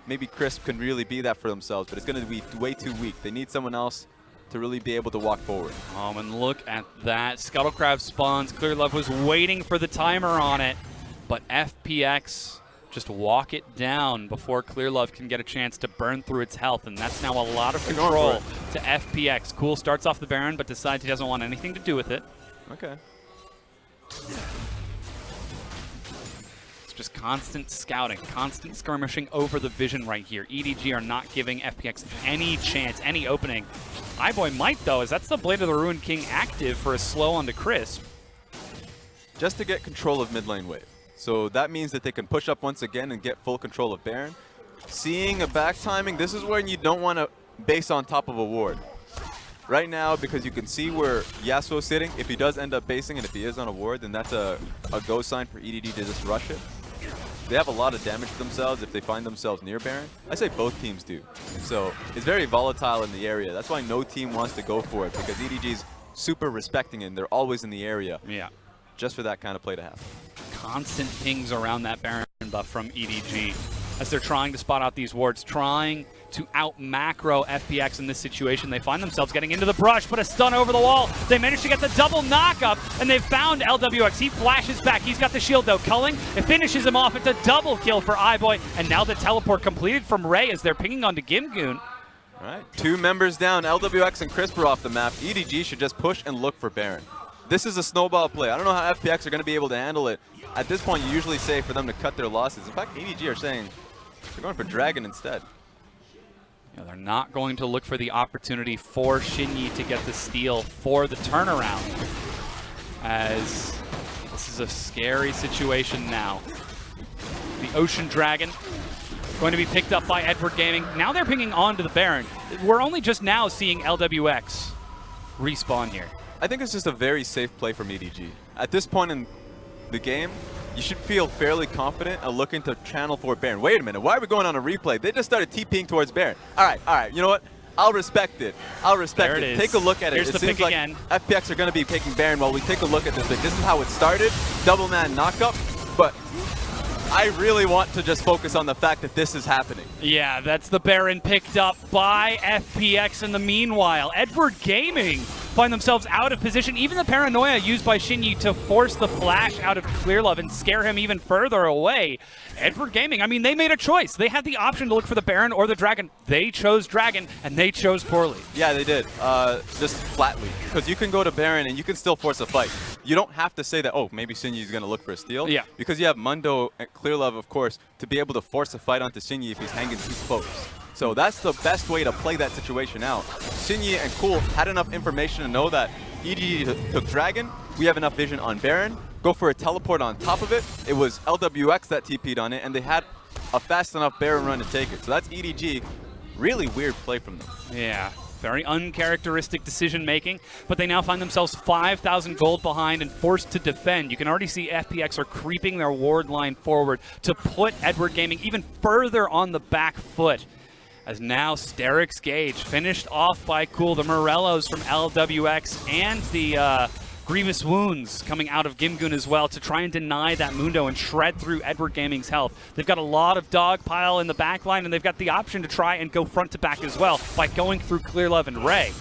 Maybe Crisp can really be that for themselves, but it's going to be way too weak. They need someone else to really be able to walk forward. And look at that. Scuttlecraft spawns. Clearlove was waiting for the timer on it, but FPX just walk it down before Clearlove can get a chance to burn through its health, and that's now a lot of control to FPX. Cool starts off the Baron, but decides he doesn't want anything to do with it. Okay. Just constant scouting, constant skirmishing over the vision right here. EDG are not giving FPX any chance, any opening. iBoy might, though, as that's the Blade of the Ruined King active for a slow onto Crisp. Just to get control of mid lane wave. So that means that they can push up once again and get full control of Baron. Seeing a back timing, this is when you don't want to base on top of a ward. Right now, because you can see where Yasuo's sitting, if he does end up basing and if he is on a ward, then that's a go sign for EDG to just rush it. They have a lot of damage to themselves if they find themselves near Baron. I say both teams do. So it's very volatile in the area. That's why no team wants to go for it, because EDG's super respecting it and they're always in the area. Yeah. Just for that kind of play to happen. Constant pings around that Baron buff from EDG as they're trying to spot out these wards, trying to out-macro FPX in this situation. They find themselves getting into the brush, but a stun over the wall. They manage to get the double knock-up, and they've found LWX. He flashes back. He's got the shield, though. Culling, it finishes him off. It's a double kill for iBoy, and now the teleport completed from Ray as they're pinging onto Gimgoon. All right, 2 members down. LWX and Crisp are off the map. EDG should just push and look for Baron. This is a snowball play. I don't know how FPX are going to be able to handle it. At this point, you usually say for them to cut their losses. In fact, EDG are saying they're going for Dragon instead. Yeah, they're not going to look for the opportunity for Shinyi to get the steal for the turnaround, as this is a scary situation now. The Ocean Dragon going to be picked up by Edward Gaming. Now they're pinging on to the Baron. We're only just now seeing LWX respawn here. I think it's just a very safe play from EDG. At this point in the game, you should feel fairly confident and looking to channel for Baron. Wait a minute, why are we going on a replay? They just started TPing towards Baron. All right, you know what? I'll respect it. I'll respect it. Take a look at it. Here's the pick again. FPX are going to be picking Baron while we take a look at this pick. This is how it started. Double man knockup, but I really want to just focus on the fact that this is happening. Yeah, that's the Baron picked up by FPX in the meanwhile. Edward Gaming find themselves out of position. Even the paranoia used by Shinyi to force the flash out of Clearlove and scare him even further away. Edward Gaming, I mean, they made a choice. They had the option to look for the Baron or the Dragon. They chose Dragon, and they chose poorly. Yeah, they did. Just flatly. Because you can go to Baron and you can still force a fight. You don't have to say that, oh, maybe Shinyi's going to look for a steal. Yeah. Because you have Mundo and Clearlove, of course, to be able to force a fight onto Shinyi if he's hanging too close. So that's the best way to play that situation out. Shinyi and Cool had enough information to know that EDG took Dragon. We have enough vision on Baron. Go for a teleport on top of it. It was LWX that TP'd on it, and they had a fast enough Baron run to take it. So that's EDG. Really weird play from them. Yeah. Very uncharacteristic decision making, but they now find themselves 5,000 gold behind and forced to defend. You can already see FPX are creeping their ward line forward to put Edward Gaming even further on the back foot. As now Sterix Gage finished off by Cool, the Morellos from LWX, and the Grievous Wounds coming out of Gimgoon as well to try and deny that Mundo and shred through Edward Gaming's health. They've got a lot of dogpile in the backline, and they've got the option to try and go front to back as well by going through Clearlove and Ray.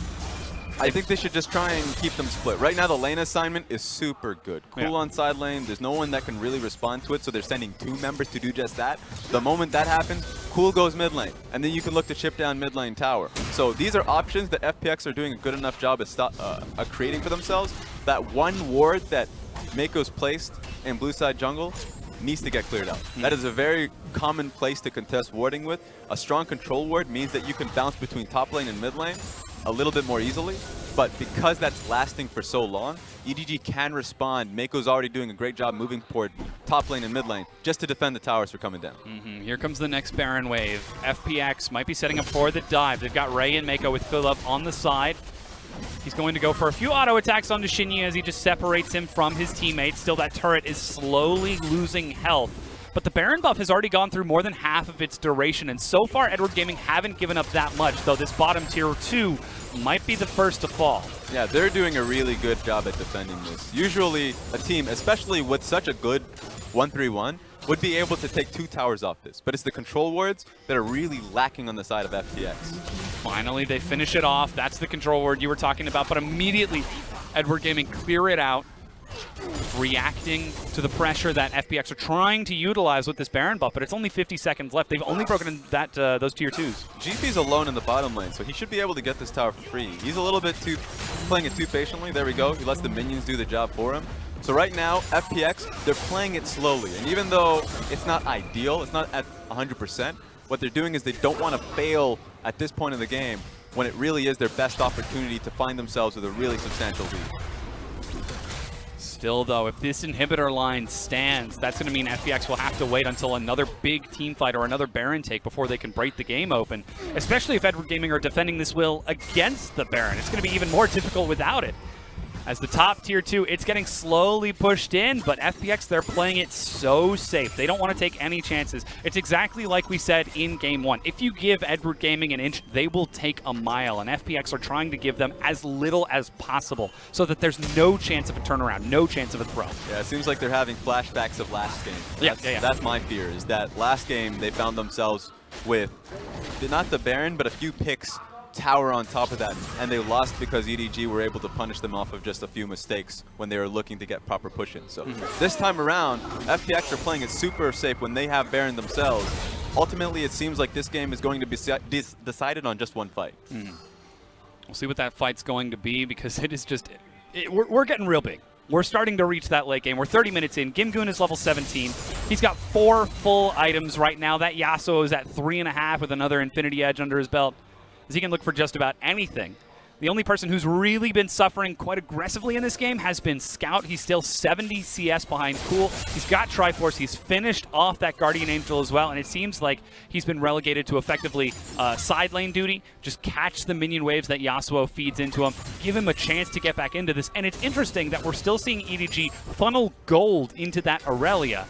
I think they should just try and keep them split. Right now, the lane assignment is super good. Cool on side lane. There's no one that can really respond to it, so they're sending 2 members to do just that. The moment that happens, Cool goes mid lane, and then you can look to chip down mid lane tower. So these are options that FPX are doing a good enough job of creating for themselves. That one ward that Mako's placed in blue side jungle needs to get cleared out. That is a very common place to contest warding with. A strong control ward means that you can bounce between top lane and mid lane a little bit more easily, but because that's lasting for so long, EDG can respond. Mako's already doing a great job moving toward top lane and mid lane just to defend the towers for coming down. Here comes the next Baron wave. FPX might be setting up for the dive. They've got Ray and Mako with Philip on the side. He's going to go for a few auto attacks onto Shinyi as he just separates him from his teammates. Still, that turret is slowly losing health. But the Baron buff has already gone through more than half of its duration, and so far Edward Gaming haven't given up that much, though this bottom tier 2 might be the first to fall. Yeah, they're doing a really good job at defending this. Usually a team, especially with such a good 1-3-1, would be able to take 2 towers off this, but it's the control wards that are really lacking on the side of FPX. Finally, they finish it off. That's the control ward you were talking about, but immediately Edward Gaming clear it out, reacting to the pressure that FPX are trying to utilize with this Baron buff, but it's only 50 seconds left. They've only broken that those tier 2s. GP's alone in the bottom lane, so he should be able to get this tower for free. He's a little bit playing it too patiently. There we go. He lets the minions do the job for him. So right now, FPX, they're playing it slowly. And even though it's not ideal, it's not at 100%, what they're doing is they don't want to fail at this point in the game when it really is their best opportunity to find themselves with a really substantial lead. Still, though, if this inhibitor line stands, that's going to mean FPX will have to wait until another big team fight or another Baron take before they can break the game open, especially if Edward Gaming are defending this will against the Baron. It's going to be even more difficult without it. As the top tier 2, it's getting slowly pushed in, but FPX, they're playing it so safe. They don't want to take any chances. It's exactly like we said in Game 1. If you give Edward Gaming an inch, they will take a mile, and FPX are trying to give them as little as possible so that there's no chance of a turnaround, no chance of a throw. Yeah, it seems like they're having flashbacks of last game. That's my fear, is that last game they found themselves with, not the Baron, but a few picks tower on top of that, and they lost because EDG were able to punish them off of just a few mistakes when they were looking to get proper push in. So this time around, FPX are playing it super safe when they have Baron themselves. Ultimately, it seems like this game is going to be decided on just one fight. We'll see what that fight's going to be, because it is just, we're getting real big. We're starting to reach that late game. We're 30 minutes in. Gimgoon is level 17. He's got 4 full items right now. That Yasuo is at 3.5 with another Infinity Edge under his belt, as he can look for just about anything. The only person who's really been suffering quite aggressively in this game has been Scout. He's still 70 CS behind Cool. He's got Triforce. He's finished off that Guardian Angel as well, and it seems like he's been relegated to effectively side lane duty. Just catch the minion waves that Yasuo feeds into him. Give him a chance to get back into this. And it's interesting that we're still seeing EDG funnel gold into that Aurelia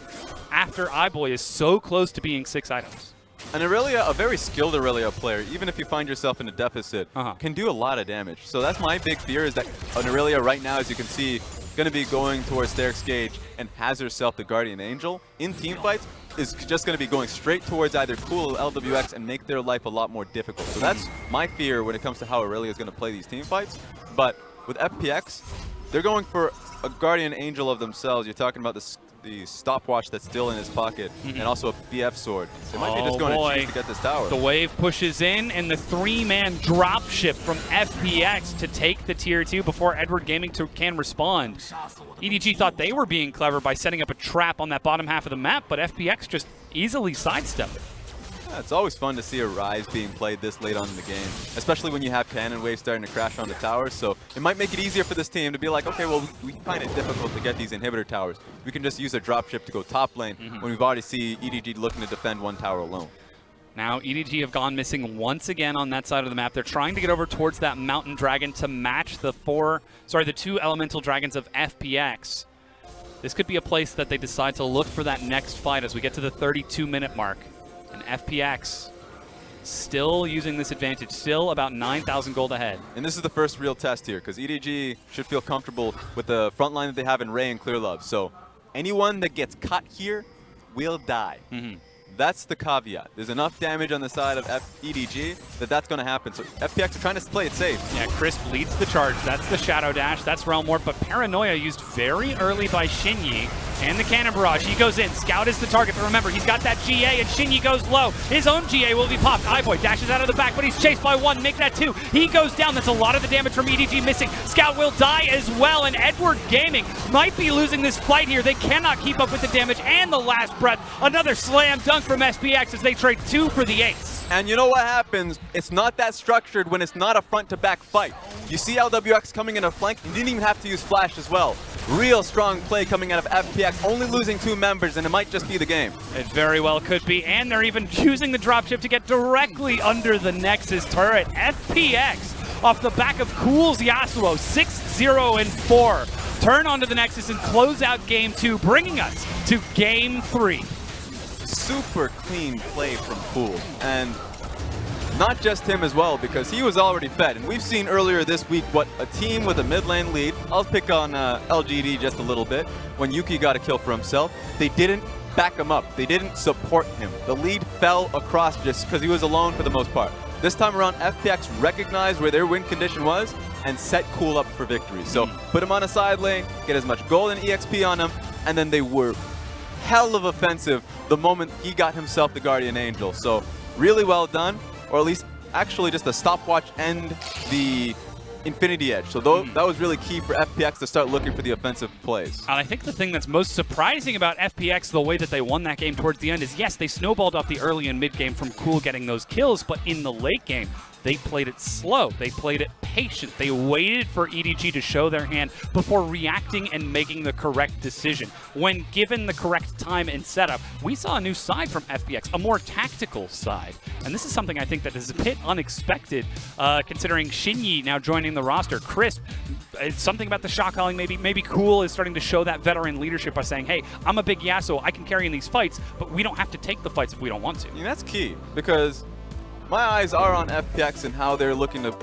after iBoy is so close to being 6 items. An Aurelia, a very skilled Aurelia player, even if you find yourself in a deficit, can do a lot of damage. So that's my big fear, is that an Aurelia right now, as you can see, going to be going towards Derek's Gage and has herself the Guardian Angel in team fights, is just going to be going straight towards either Cool or LWX and make their life a lot more difficult. So that's my fear when it comes to how Aurelia is going to play these team fights. But with FPX, they're going for a Guardian Angel of themselves. You're talking about the stopwatch that's still in his pocket, and also a BF sword. They might be just going to choose to get this tower. The wave pushes in, and the 3-man dropship from FPX to take the tier 2 before Edward Gaming can respond. EDG thought they were being clever by setting up a trap on that bottom half of the map, but FPX just easily sidestepped it. Yeah, it's always fun to see a Rise being played this late on in the game, especially when you have cannon waves starting to crash on the towers. So it might make it easier for this team to be like, okay, well, we find it difficult to get these inhibitor towers. We can just use a dropship to go top lane when we've already seen EDG looking to defend one tower alone. Now EDG have gone missing once again on that side of the map. They're trying to get over towards that Mountain Dragon to match the 2 Elemental Dragons of FPX. This could be a place that they decide to look for that next fight as we get to the 32-minute mark. And FPX still using this advantage, still about 9,000 gold ahead. And this is the first real test here, because EDG should feel comfortable with the front line that they have in Ray and Clearlove. So anyone that gets cut here will die. That's the caveat. There's enough damage on the side of EDG that's going to happen. So FPX are trying to play it safe. Yeah, Crisp leads the charge. That's the Shadow Dash. That's Realm Warp. But Paranoia used very early by Shinyi. And the Cannon Barrage. He goes in. Scout is the target. But remember, he's got that GA, and Shinyi goes low. His own GA will be popped. Ivoy dashes out of the back, but he's chased by one. Make that two. He goes down. That's a lot of the damage from EDG missing. Scout will die as well. And Edward Gaming might be losing this fight here. They cannot keep up with the damage and the last breath. Another slam dunk from FPX as they trade 2 for the ace. And you know what happens? It's not that structured when it's not a front-to-back fight. You see LWX coming in a flank, and didn't even have to use flash as well. Real strong play coming out of FPX, only losing 2 members, and it might just be the game. It very well could be, and they're even using the dropship to get directly under the Nexus turret. FPX, off the back of Cool's Yasuo, 6-0-4. Turn onto the Nexus and close out Game 2, bringing us to Game 3. Super clean play from Cool, and not just him as well, because he was already fed. And we've seen earlier this week what a team with a mid lane lead, I'll pick on LGD just a little bit, when Yuki got a kill for himself, they didn't back him up. They didn't support him. The lead fell across just because he was alone for the most part. This time around, FPX recognized where their win condition was and set Cool up for victory. So put him on a side lane, get as much gold and EXP on him, and then they were hell of offensive the moment he got himself the Guardian Angel. So really well done, or at least actually just a stopwatch and the Infinity Edge. So that was really key for FPX to start looking for the offensive plays. And I think the thing that's most surprising about FPX, the way that they won that game towards the end, is yes, they snowballed off the early and mid game from Cool getting those kills, but in the late game, they played it slow. They played it patient. They waited for EDG to show their hand before reacting and making the correct decision. When given the correct time and setup, we saw a new side from FPX, a more tactical side. And this is something I think that is a bit unexpected, considering Shinyi now joining the roster. Crisp, it's something about the shot calling. Maybe Cool is starting to show that veteran leadership by saying, hey, I'm a big Yasuo. I can carry in these fights, but we don't have to take the fights if we don't want to. And that's key, because my eyes are on FPX and how they're looking to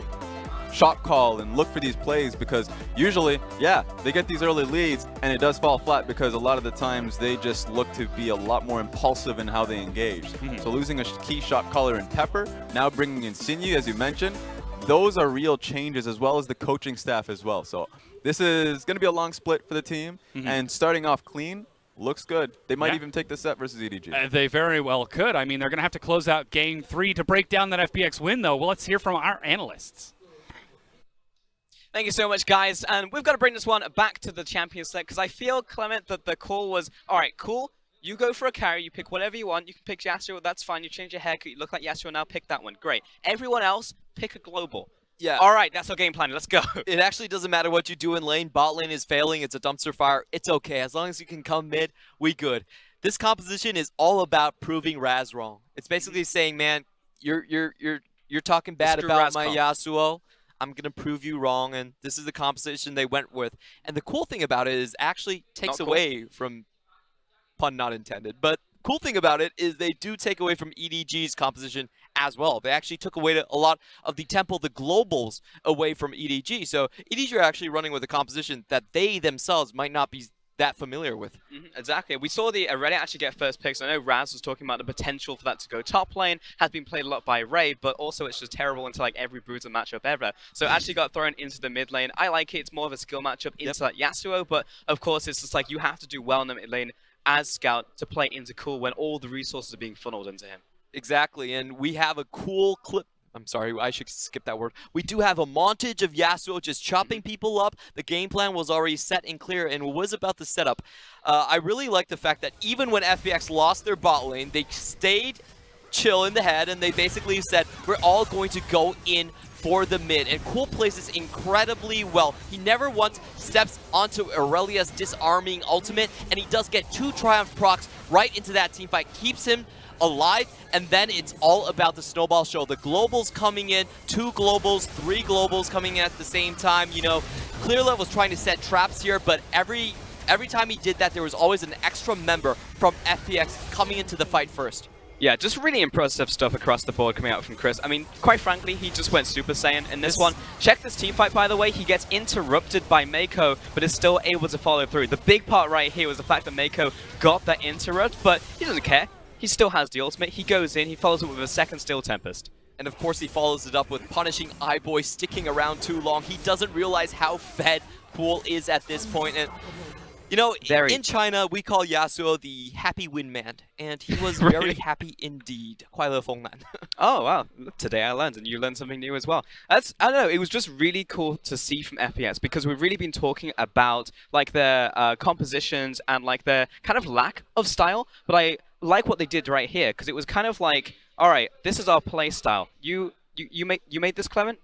shot call and look for these plays, because usually, yeah, they get these early leads and it does fall flat because a lot of the times they just look to be a lot more impulsive in how they engage. So losing a key shot caller in Pepper, now bringing in Sinyu, as you mentioned, those are real changes, as well as the coaching staff as well. So this is going to be a long split for the team, and starting off clean looks good. They might even take the set versus EDG. They very well could. I mean, they're going to have to close out Game 3 to break down that FPX win, though. Well, let's hear from our analysts. Thank you so much, guys. And we've got to bring this one back to the Champions Select, because I feel, Clement, that the call was, all right, cool, you go for a carry, you pick whatever you want, you can pick Yasuo, that's fine, you change your haircut, you look like Yasuo now, pick that one, great. Everyone else, pick a global. Yeah. All right, that's our game plan, let's go. It actually doesn't matter what you do in lane. Bot lane is failing, it's a dumpster fire, it's okay. As long as you can come mid, we good. This composition is all about proving Raz wrong. It's basically saying, man, you're talking bad about my Yasuo. I'm going to prove you wrong, and this is the composition they went with. And the cool thing about it is actually takes away from, pun not intended, but cool thing about it is they do take away from EDG's composition as well. They actually took away a lot of the tempo, the globals, away from EDG. So EDG are actually running with a composition that they themselves might not be that familiar with. Exactly. We saw the Reddit actually get first picks. I know Raz was talking about the potential for that to go top lane. Has been played a lot by Ray, but also it's just terrible into like every bruiser matchup ever. So actually got thrown into the mid lane. I like it. It's more of a skill matchup into that Yasuo, but of course it's just like you have to do well in the mid lane as Scout to play into Cool when all the resources are being funneled into him. Exactly, and we have a cool clip. I'm sorry, I should skip that word. We do have a montage of Yasuo just chopping people up. The game plan was already set and clear, and was about the setup. I really like the fact that even when FPX lost their bot lane, they stayed chill in the head, and they basically said, we're all going to go in for the mid. And Cool plays this incredibly well. He never once steps onto Aurelia's disarming ultimate, and he does get 2 Triumph procs right into that teamfight, keeps him alive, and then it's all about the snowball show. The globals coming in, 2 globals, 3 globals coming in at the same time. You know, Clearlove was trying to set traps here, but every time he did that, there was always an extra member from FPX coming into the fight first. Yeah, just really impressive stuff across the board coming out from Chris. I mean, quite frankly, he just went Super Saiyan in this one. Check this team fight, by the way. He gets interrupted by Mako, but is still able to follow through. The big part right here was the fact that Mako got that interrupt, but he doesn't care. he still has the ultimate. He goes in, he follows it with a second Steel Tempest. And of course he follows it up with punishing iBoy sticking around too long. He doesn't realize how fed Cool is at this point. And you know, in China, we call Yasuo the happy win man, and he was very happy indeed. 快乐风男. Oh, wow. Today I learned, and you learned something new as well. I don't know, it was just really cool to see from FPX, because we've really been talking about, like, their compositions and, like, their kind of lack of style, but I like what they did right here, because it was kind of like, all right, this is our play style. You made this, Clement?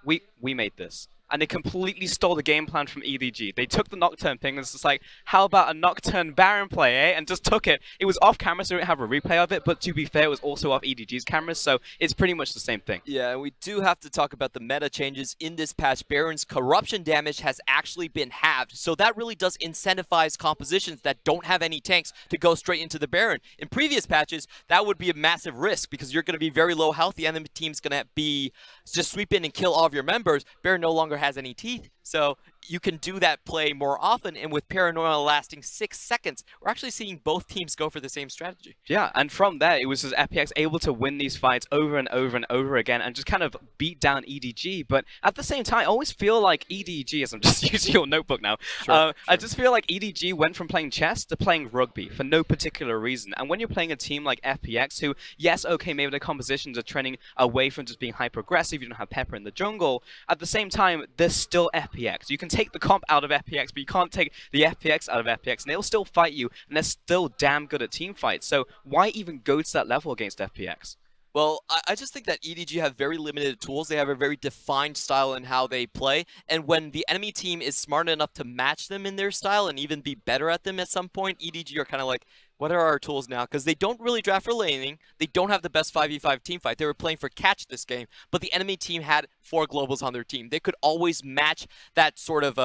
We made this. And they completely stole the game plan from EDG. They took the Nocturne thing and it's just like, how about a Nocturne Baron play, eh? And just took it. It was off camera, so we didn't have a replay of it, but to be fair, it was also off EDG's cameras, so it's pretty much the same thing. Yeah, we do have to talk about the meta changes in this patch. Baron's corruption damage has actually been halved, so that really does incentivize compositions that don't have any tanks to go straight into the Baron. In previous patches, that would be a massive risk because you're going to be very low health. The enemy team's going to be just sweep in and kill all of your members. Baron no longer has any teeth, so you can do that play more often, and with Paranoia lasting 6 seconds, we're actually seeing both teams go for the same strategy. Yeah, and from there, it was just FPX able to win these fights over and over and over again and just kind of beat down EDG, but at the same time, I always feel like EDG, as I'm just using your notebook now, sure. I just feel like EDG went from playing chess to playing rugby for no particular reason, and when you're playing a team like FPX, who, yes, okay, maybe the compositions are trending away from just being hyper-aggressive, you don't have Pepper in the jungle, at the same time, they're still FPX. You can take the comp out of FPX, but you can't take the FPX out of FPX, and they'll still fight you, and they're still damn good at team fights. So why even go to that level against FPX? Well, I just think that EDG have very limited tools. They have a very defined style in how they play, and when the enemy team is smart enough to match them in their style and even be better at them at some point, EDG are kind of like, what are our tools now? Because they don't really draft for laning. They don't have the best 5v5 team fight. They were playing for catch this game, but the enemy team had 4 globals on their team. They could always match that sort of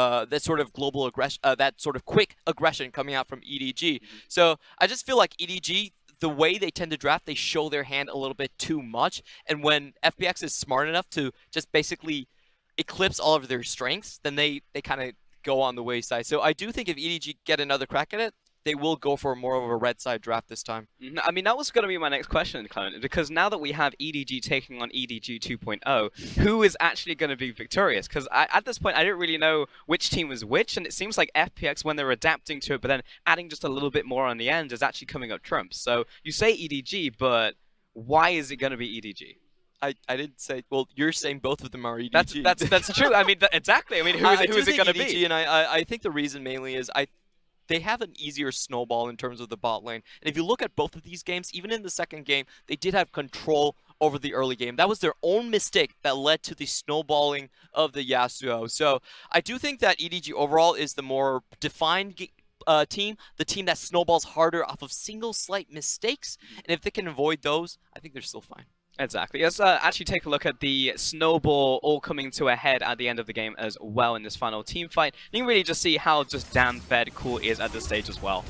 global aggression, that sort of quick aggression coming out from EDG. So I just feel like EDG, the way they tend to draft, they show their hand a little bit too much. And when FPX is smart enough to just basically eclipse all of their strengths, then they kind of go on the wayside. So I do think if EDG get another crack at it, they will go for more of a red side draft this time. I mean, that was going to be my next question, Clement, because now that we have EDG taking on EDG 2.0, who is actually going to be victorious? Because at this point, I didn't really know which team was which, and it seems like FPX, when they're adapting to it, but then adding just a little bit more on the end, is actually coming up trumps. So you say EDG, but why is it going to be EDG? I didn't say. Well, you're saying both of them are EDG. That's true. I mean, exactly. I mean, who is it going to be? And I think the reason mainly is they have an easier snowball in terms of the bot lane. And if you look at both of these games, even in the second game, they did have control over the early game. That was their own mistake that led to the snowballing of the Yasuo. So I do think that EDG overall is the more defined team, the team that snowballs harder off of single slight mistakes. And if they can avoid those, I think they're still fine. Exactly. Let's actually take a look at the snowball all coming to a head at the end of the game as well in this final team fight. You can really just see how just damn fed Cool is at this stage as well.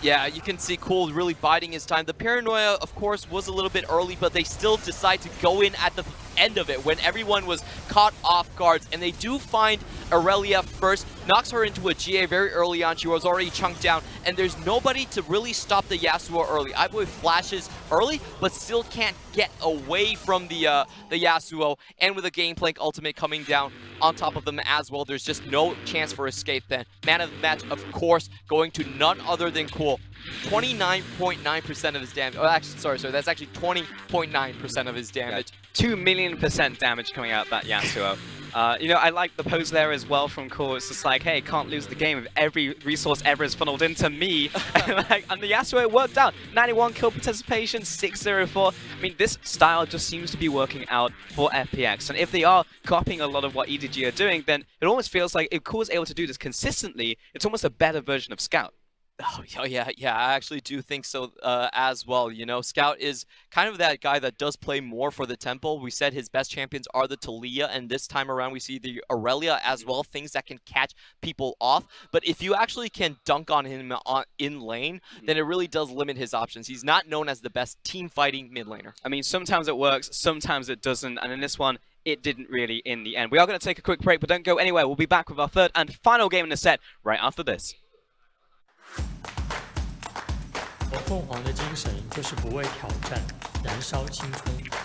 Yeah, you can see Cool really biding his time. The Paranoia, of course, was a little bit early, but they still decide to go in at the end of it when everyone was caught off guards. And they do find Aurelia first, knocks her into a GA very early on. She was already chunked down, and there's nobody to really stop the Yasuo early. iBoy flashes early, but still can't get away from the Yasuo. And with a Gangplank ultimate coming down on top of them as well, there's just no chance for escape then. Man of the match, of course, going to none other than Cool. 29.9% of his damage. Oh, actually, sorry, that's actually 20.9% of his damage. Yeah, 2 million% damage coming out that Yasuo. You know, I like the pose there as well from Cool. It's just like, hey, can't lose the game if every resource ever is funneled into me. And the Yasuo, it worked out. 91 kill participation, 604. I mean, this style just seems to be working out for FPX. And if they are copying a lot of what EDG are doing, then it almost feels like if Cool is able to do this consistently, it's almost a better version of Scout. Oh, yeah, I actually do think so as well. You know, Scout is kind of that guy that does play more for the Temple. We said his best champions are the Talia, and this time around we see the Aurelia as well, things that can catch people off. But if you actually can dunk on him in lane, then it really does limit his options. He's not known as the best team-fighting mid laner. I mean, sometimes it works, sometimes it doesn't, and in this one, it didn't really in the end. We are going to take a quick break, but don't go anywhere. We'll be back with our third and final game in the set right after this. 而凤凰的精神就是不畏挑战，燃烧青春。